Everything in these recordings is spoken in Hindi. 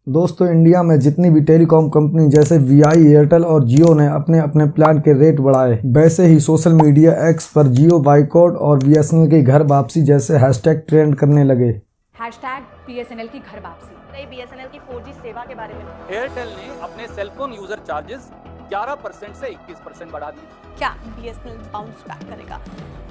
दोस्तों इंडिया में जितनी भी टेलीकॉम कंपनी जैसे वीआई, एयरटेल और जियो ने अपने अपने प्लान के रेट बढ़ाए, वैसे ही सोशल मीडिया एक्स पर जियो बाइकआउट और बीएसएनएल की घर वापसी जैसे हैशटैग ट्रेंड करने लगे। बीएसएनएल की घर वापसी। बीएसएनएल की 4G सेवा के बारे में एयरटेल ने अपने सेलफोन यूजर चार्जेस 11% से 21% बढ़ा दिए। क्या बीएसएनएल बाउंस बैक करेगा?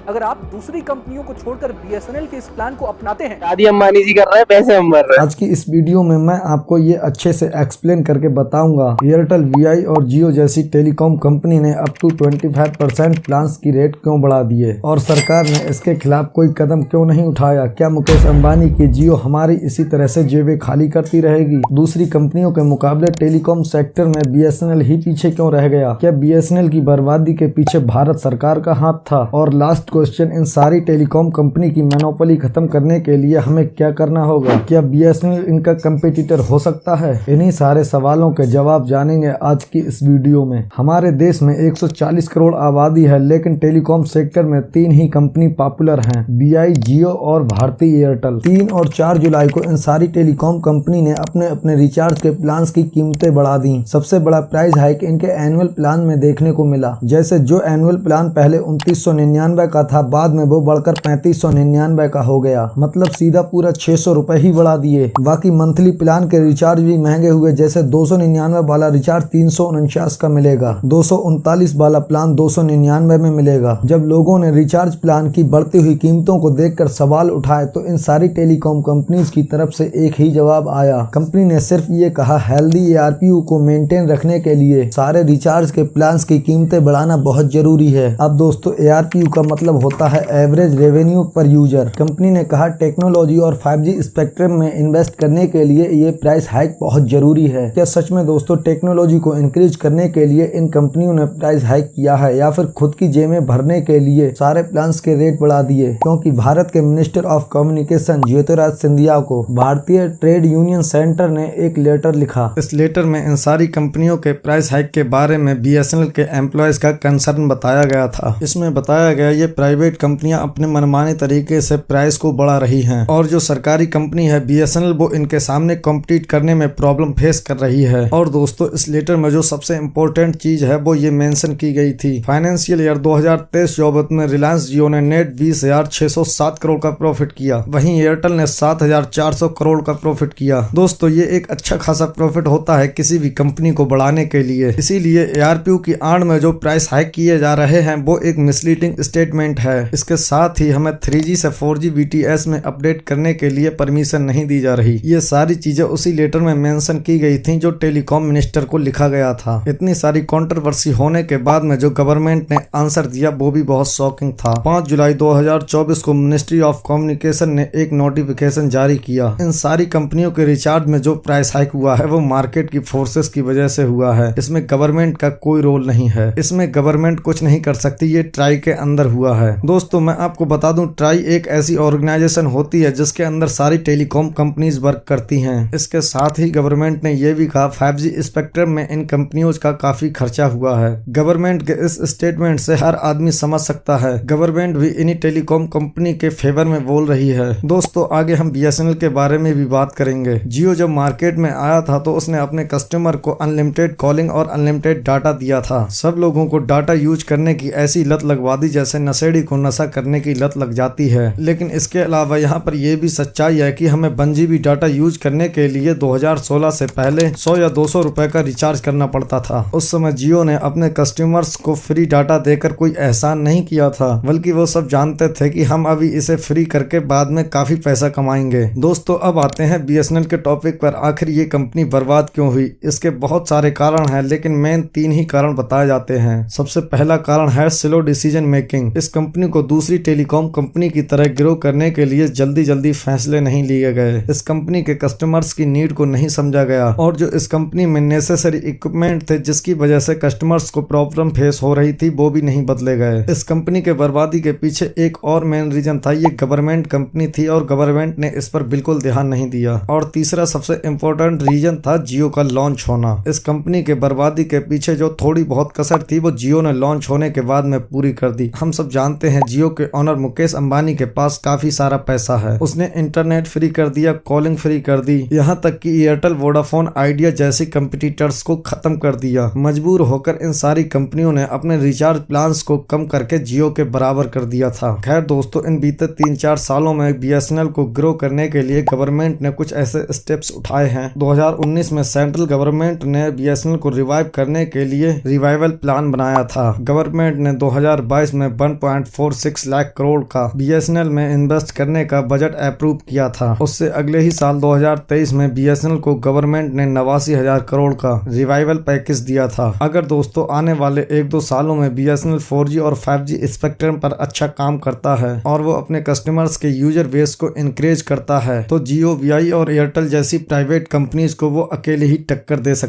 अगर आप दूसरी कंपनियों को छोड़कर बीएसएनएल के इस प्लान को अपनाते हैं, आदि अंबानी जी कर रहे हैं, पैसे हम भर रहे हैं। आज की इस वीडियो में मैं आपको ये अच्छे से एक्सप्लेन करके बताऊंगा एयरटेल, वीआई और जियो जैसी टेलीकॉम कंपनी ने अप टू 25% प्लान्स की रेट क्यों बढ़ा दिए और सरकार ने इसके खिलाफ कोई कदम क्यों नहीं उठाया। क्या मुकेश अंबानी की जियो हमारी इसी तरह से जेबें खाली करती रहेगी? दूसरी कंपनियों के मुकाबले टेलीकॉम सेक्टर में बीएसएनएल ही पीछे क्यों रह गया? क्या बीएसएनएल की बर्बादी के पीछे भारत सरकार का हाथ था? और लास्ट क्वेश्चन, इन सारी टेलीकॉम कंपनी की मोनोपोली खत्म करने के लिए हमें क्या करना होगा? क्या बीएसएनएल इनका कंपटीटर हो सकता है? इन्हीं सारे सवालों के जवाब जानेंगे आज की इस वीडियो में। हमारे देश में 140 करोड़ आबादी है, लेकिन टेलीकॉम सेक्टर में 3 ही कंपनी पॉपुलर हैं, वीआई, जियो और भारती एयरटेल। 3 और 4 जुलाई को इन सारी टेलीकॉम कंपनी ने अपने अपने रिचार्ज के प्लान की कीमतें बढ़ा दी। सबसे बड़ा प्राइस हाइक इनके एनुअल प्लान में देखने को मिला। जैसे जो एनुअल प्लान पहले 2999 का था, बाद में वो बढ़कर 3599 का हो गया। मतलब सीधा पूरा 600 रुपए ही बढ़ा दिए। बाकी मंथली प्लान के रिचार्ज भी महंगे हुए। जैसे 299 वाला रिचार्ज 349 का मिलेगा, 239 वाला प्लान 299 में मिलेगा। जब लोगों ने रिचार्ज प्लान की बढ़ती हुई कीमतों को देखकर सवाल उठाए तो इन सारी टेलीकॉम कंपनीज की तरफ से एक ही जवाब आया। कंपनी ने सिर्फ ये कहा, हेल्दी एआरपीयू को मेंटेन रखने के लिए सारे रिचार्ज के प्लान की कीमतें बढ़ाना बहुत जरूरी है। अब दोस्तों एआरपीयू का मतलब होता है एवरेज रेवेन्यू पर यूजर। कंपनी ने कहा टेक्नोलॉजी और 5G स्पेक्ट्रम में इन्वेस्ट करने के लिए ये प्राइस हाइक बहुत जरूरी है। क्या सच में दोस्तों टेक्नोलॉजी को इंक्रीज करने के लिए इन कंपनियों ने प्राइस हाइक किया है, या फिर खुद की जेबें भरने के लिए सारे प्लान्स के रेट बढ़ा दिए? क्योंकि भारत के minister of communication Jyotiraj Scindia को भारतीय ट्रेड यूनियन सेंटर ने एक लेटर लिखा। इस लेटर में इन सारी कंपनियों के प्राइस हाइक के बारे में बीएसएनएल के एम्प्लॉयज का कंसर्न बताया गया था। इसमें बताया गया ये प्राइवेट कंपनियां अपने मनमाने तरीके से प्राइस को बढ़ा रही हैं और जो सरकारी कंपनी है बीएसएनएल वो इनके सामने कॉम्पिटिट करने में प्रॉब्लम फेस कर रही है। और दोस्तों इस लेटर में जो सबसे इम्पोर्टेंट चीज है वो ये मेंशन की गई थी, फाइनेंशियल ईयर 2023-24 में रिलायंस जियो ने नेट 20,607 करोड़ का प्रॉफिट किया, वहीं एयरटेल ने 7,400 करोड़ का प्रॉफिट किया। दोस्तों ये एक अच्छा खासा प्रॉफिट होता है किसी भी कंपनी को बढ़ाने के लिए। इसीलिए एआरपीयू की आड़ में जो प्राइस हाइक किए जा रहे हैं वो एक मिसलीडिंग स्टेटमेंट है। इसके साथ ही हमें 3G से 4G BTS में अपडेट करने के लिए परमिशन नहीं दी जा रही। ये सारी चीजें उसी लेटर में मेंशन की गई थी जो टेलीकॉम मिनिस्टर को लिखा गया था। इतनी सारी कंट्रोवर्सी होने के बाद में जो गवर्नमेंट ने आंसर दिया वो भी बहुत शॉकिंग था। 5 जुलाई 2024 को मिनिस्ट्री ऑफ कम्युनिकेशन ने एक नोटिफिकेशन जारी किया। इन सारी कंपनियों के रिचार्ज में जो प्राइस हाइक हुआ है वो मार्केट की फोर्सेस की वजह से हुआ है। इसमें गवर्नमेंट का कोई रोल नहीं है, इसमें गवर्नमेंट कुछ नहीं कर सकती, ये ट्राई के अंदर हुआ है। दोस्तों मैं आपको बता दूं, ट्राई एक ऐसी ऑर्गेनाइजेशन होती है जिसके अंदर सारी टेलीकॉम कंपनीज वर्क करती हैं। इसके साथ ही गवर्नमेंट ने यह भी कहा 5G स्पेक्ट्रम में इन कंपनियों का काफी खर्चा हुआ है। गवर्नमेंट के इस स्टेटमेंट से हर आदमी समझ सकता है गवर्नमेंट भी इन्हीं टेलीकॉम कंपनी के फेवर में बोल रही है। दोस्तों आगे हम बीएसएनएल के बारे में भी बात करेंगे। जियो जब मार्केट में आया था तो उसने अपने कस्टमर को अनलिमिटेड कॉलिंग और अनलिमिटेड डाटा दिया था। सब लोगों को डाटा यूज करने की ऐसी लत लगवा दी जैसे नशेड़ी को नशा करने की लत लग जाती है। लेकिन इसके अलावा यहाँ पर यह भी सच्चाई है कि हमें 1 GB डाटा यूज करने के लिए 2016 से पहले 100 या 200 रुपए का रिचार्ज करना पड़ता था। उस समय जियो ने अपने कस्टमर्स को फ्री डाटा देकर कोई एहसान नहीं किया था, बल्कि वो सब जानते थे कि हम अभी इसे फ्री करके बाद में काफी पैसा कमाएंगे। दोस्तों अब आते हैं बीएसएनएल के टॉपिक पर। आखिर ये कंपनी बर्बाद क्यों हुई? इसके बहुत सारे कारण हैं, लेकिन मेन 3 ही कारण बताए जाते हैं। सबसे पहला कारण है स्लो डिसीजन मेकिंग। इस कंपनी को दूसरी टेलीकॉम कंपनी की तरह ग्रो करने के लिए जल्दी जल्दी फैसले नहीं लिए गए। इस कंपनी के कस्टमर्स की नीड को नहीं समझा गया और जो इस कंपनी में नेसेसरी इक्विपमेंट थे जिसकी वजह से कस्टमर्स को प्रॉब्लम फेस हो रही थी वो भी नहीं बदले गए। इस कंपनी के बर्बादी के पीछे एक और मेन रीजन था, ये गवर्नमेंट कंपनी थी और गवर्नमेंट ने इस पर बिल्कुल ध्यान नहीं दिया। और तीसरा सबसे इम्पोर्टेंट रीजन था जियो का लॉन्च होना। इस कंपनी के बर्बादी के के पीछे जो थोड़ी बहुत कसर थी वो जियो ने लॉन्च होने के बाद में पूरी कर दी। हम सब जानते हैं जियो के ऑनर मुकेश अंबानी के पास काफी सारा पैसा है। उसने इंटरनेट फ्री कर दिया, कॉलिंग फ्री कर दी, यहाँ तक कि एयरटेल, वोडाफोन, आइडिया जैसी कंपटीटर्स को खत्म कर दिया। मजबूर होकर इन सारी कंपनियों ने अपने रिचार्ज प्लान्स को कम करके जियो के बराबर कर दिया था। खैर दोस्तों, इन बीते 3-4 सालों में बीएसएनएल को ग्रो करने के लिए गवर्नमेंट ने कुछ ऐसे स्टेप्स उठाए हैं। 2019 में सेंट्रल गवर्नमेंट ने बीएसएनएल को रिवाइव करने के लिए रिवाइवल प्लान बनाया था। गवर्नमेंट ने 2022 में 1.46 लाख करोड़ का बीएसएनएल में इन्वेस्ट करने का बजट अप्रूव किया था। उससे अगले ही साल 2023 में बीएसएनएल को गवर्नमेंट ने 89,000 करोड़ का रिवाइवल पैकेज दिया था। अगर दोस्तों आने वाले 1-2 सालों में बीएसएनएल 4G और 5G स्पेक्ट्रम पर अच्छा काम करता है और वो अपने कस्टमर्स के यूजर बेस को इंकरेज करता है तो जियो, वीआई और एयरटेल जैसी प्राइवेट कंपनीज को वो अकेले ही टक्कर दे सकते